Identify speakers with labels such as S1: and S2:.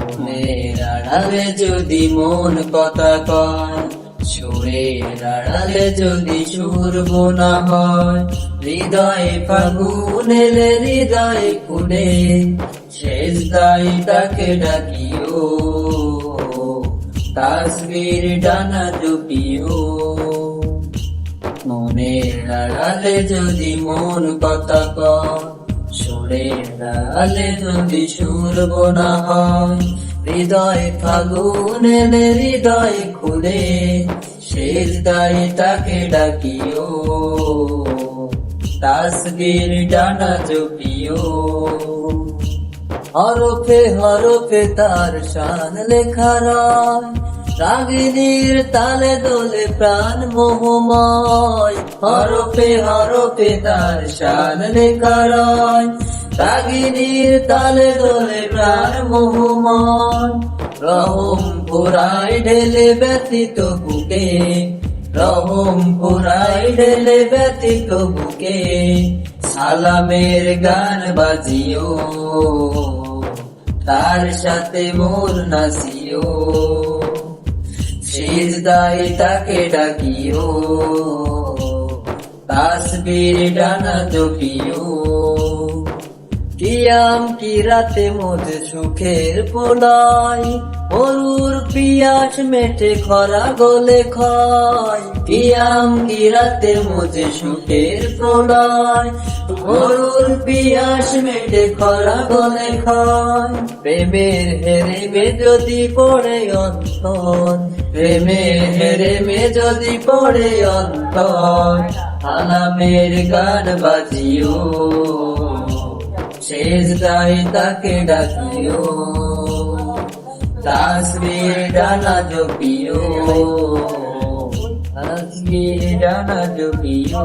S1: মনের আড়ালে যদি মন কথা কয়, সুরের আড়ালে যদি সুর বোনা হয়, হৃদয়ে ফাগুন এলে হৃদয়ে ফুলে, সেজদায় তাকে ডাকিও, তাসবির ডানা জপিও। মনের আড়ালে যদি মন কথা কয়, সুরের আড়ালে যদি সুর বোনা হয়, হৃদয় ফাগুন এলে হৃদয় খুলে, সেজদায় তাকে ডাকিও, তাসবির ডানা জপিও। হরফে হরফে তার শান লেখা রয়, রাগিনীর তালে দোলে প্রাণ মোহময়। হরফে হরফে তার শান লেখা রয়, রাগিনীর তালে দোলে প্রাণ মোহময়। রহম পুরাই ঢেলে ব্যথিত বুকে, রহম পুরাই ঢেলে ব্যথিত বুকে, সালামের গান বাজিও, তার সাথে মোর নাচিও, সিজদায় তাকে ডাকিও, তাসবির ডানা জপিও। কিয়াম কি রাতে মোদ সুখের পোলাই, মরুর পিয়াস মেটে খরা গলে খায়। কিয়াম কি রাতে মোদ সুখের পোলাই, মরুর পিয়াস মেটে খরা গলে খায়। প্রেমের হেরেমে যদি পড়ে অন্তর, প্রেমের হেরেমে যদি পড়ে অন্তর, সালামের গান বাজিও, সেজদায় তাকে ডাকিও, তাসবির ডানা জপিও, তাসবির ডানা জপিও।